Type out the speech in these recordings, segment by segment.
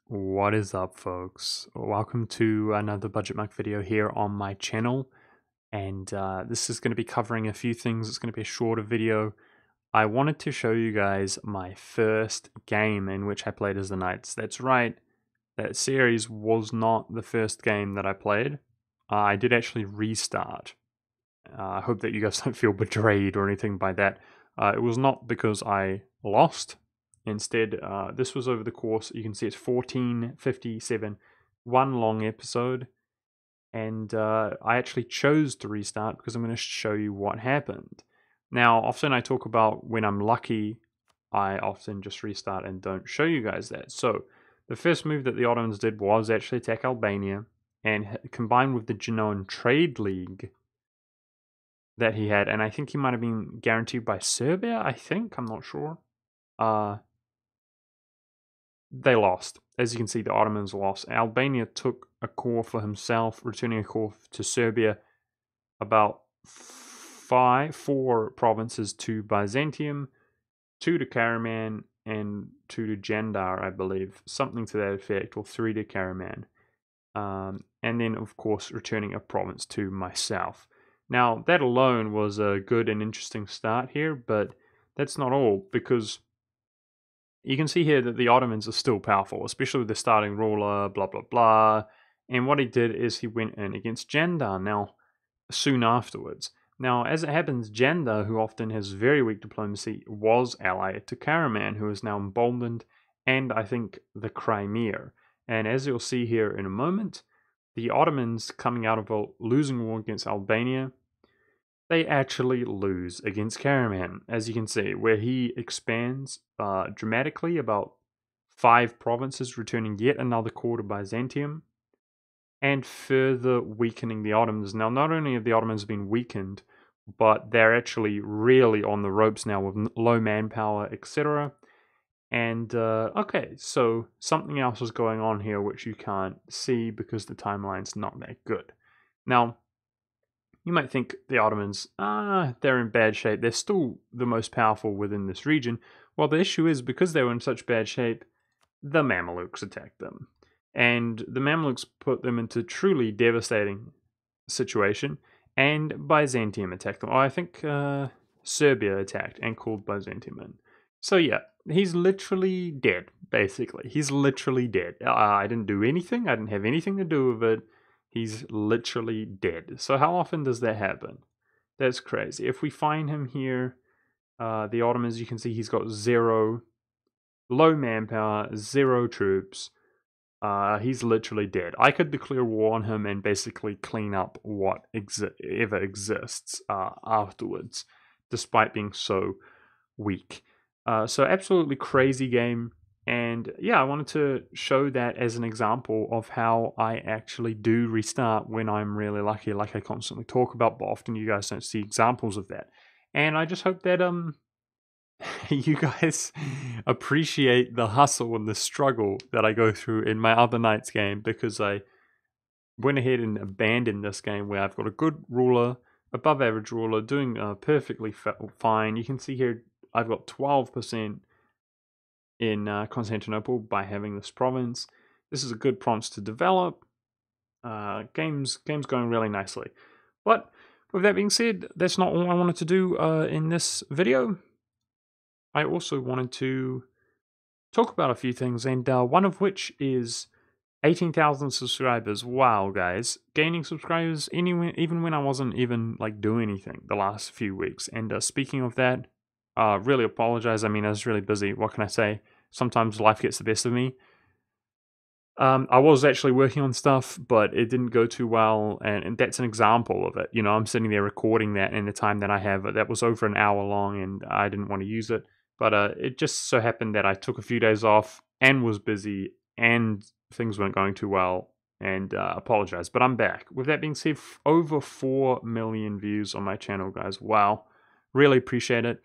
What is up, folks? Welcome to another Budgetmonk video here on my channel, and this is going to be covering a few things. It's going to be a shorter video. I wanted to show you guys my first game in which I played as the Knights. That's right, that series was not the first game that I played. I did actually restart. I hope that you guys don't feel betrayed or anything by that. It was not because I lost. Instead, this was over the course, you can see it's 14:57, one long episode, and I actually chose to restart because I'm going to show you what happened. Now, often I talk about when I'm lucky, I often just restart and don't show you guys that. So, the first move that the Ottomans did was actually attack Albania, and combined with the Genoan Trade League that he had, and I think he might have been guaranteed by Serbia, I'm not sure. They lost. As you can see, the Ottomans lost. Albania took a core for himself, returning a core to Serbia, about 4 provinces to Byzantium, 2 to Karaman, and 2 to Jandar, I believe. Something to that effect, or 3 to Karaman. And then, of course, returning a province to myself. Now, that alone was a good and interesting start here, but that's not all, because you can see here that the Ottomans are still powerful, especially with the starting ruler, blah, blah, blah. And what he did is he went in against Jandar now, soon afterwards. Now, as it happens, Jandar, who often has very weak diplomacy, was allied to Karaman, who is now emboldened, and I think the Crimea. And as you'll see here in a moment, the Ottomans, coming out of a losing war against Albania, they actually lose against Karaman, as you can see, where he expands dramatically, about 5 provinces, returning yet another core to Byzantium, and further weakening the Ottomans. Now, not only have the Ottomans been weakened, but they're actually really on the ropes now with low manpower, etc. And, okay, so something else is going on here which you can't see because the timeline's not that good. Now, you might think the Ottomans, they're in bad shape. They're still the most powerful within this region. Well, the issue is, because they were in such bad shape, the Mamluks attacked them. And the Mamluks put them into truly devastating situation. And Byzantium attacked them. Oh, I think Serbia attacked and called Byzantium in. So yeah, he's literally dead, basically. He's literally dead. I didn't do anything. I didn't have anything to do with it. He's literally dead. So how often does that happen? That's crazy. If we find him here, the Ottomans, you can see he's got 0, low manpower, 0 troops. He's literally dead. I could declare war on him and basically clean up what ever exists afterwards, despite being so weak. So absolutely crazy game. And yeah, I wanted to show that as an example of how I actually do restart when I'm really lucky, like I constantly talk about, but often you guys don't see examples of that. And I just hope that you guys appreciate the hustle and the struggle that I go through in my other Knights game, because I went ahead and abandoned this game where I've got a good ruler, above average ruler, doing perfectly fine. You can see here I've got 12% in Constantinople by having this province. This is a good province to develop. Game's going really nicely. But with that being said, that's not all I wanted to do in this video. I also wanted to talk about a few things, and one of which is 18,000 subscribers. Wow, guys. Gaining subscribers even when I wasn't even like doing anything the last few weeks. And speaking of that, really apologize. I mean, I was really busy. What can I say? Sometimes life gets the best of me. I was actually working on stuff, but it didn't go too well, and that's an example of it. You know, I'm sitting there recording that in the time that I have. That was over an hour long, and I didn't want to use it. But it just so happened that I took a few days off and was busy and things weren't going too well, and apologize. But I'm back. With that being said, over 4 million views on my channel, guys. Wow. Really appreciate it.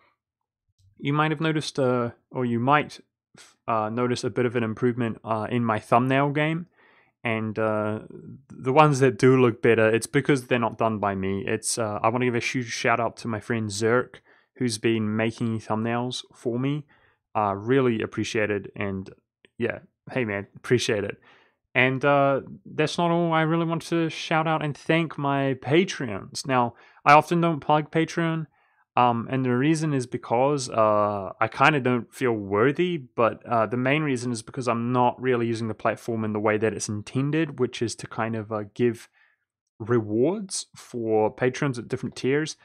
You might have noticed, or you might notice a bit of an improvement in my thumbnail game. And the ones that do look better, it's because they're not done by me. It's I want to give a huge shout out to my friend Zerk, who's been making thumbnails for me. Really appreciated, and yeah, hey man, appreciate it. And that's not all. I really want to shout out and thank my Patreons. Now, I often don't plug Patreon, and the reason is because I kind of don't feel worthy, but the main reason is because I'm not really using the platform in the way that it's intended, which is to kind of give rewards for patrons at different tiers.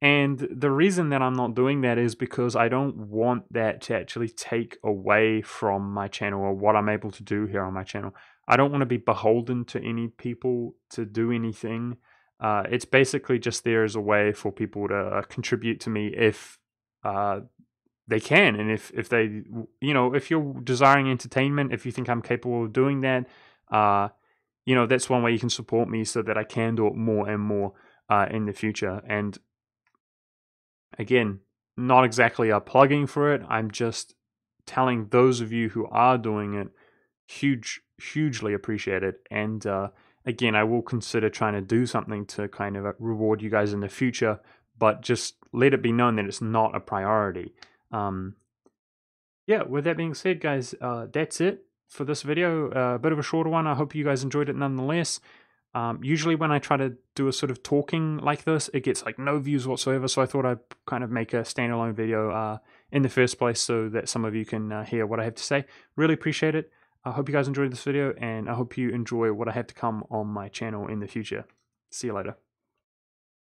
And the reason that I'm not doing that is because I don't want that to actually take away from my channel or what I'm able to do here on my channel. I don't want to be beholden to any people to do anything. It's basically just there as a way for people to contribute to me if they can, and if they, if you're desiring entertainment, if you think I'm capable of doing that, that's one way you can support me so that I can do it more and more in the future. And again, not exactly a plugging for it. I'm just telling those of you who are doing it, hugely appreciate it. And again, I will consider trying to do something to kind of reward you guys in the future, but just let it be known that it's not a priority. Yeah, with that being said, guys, that's it for this video. A bit of a shorter one. I hope you guys enjoyed it nonetheless. Usually when I try to do a sort of talking like this, it gets like no views whatsoever, so I thought I'd kind of make a standalone video in the first place so that some of you can hear what I have to say. Really appreciate it. I hope you guys enjoyed this video, and I hope you enjoy what I have to come on my channel in the future. See you later.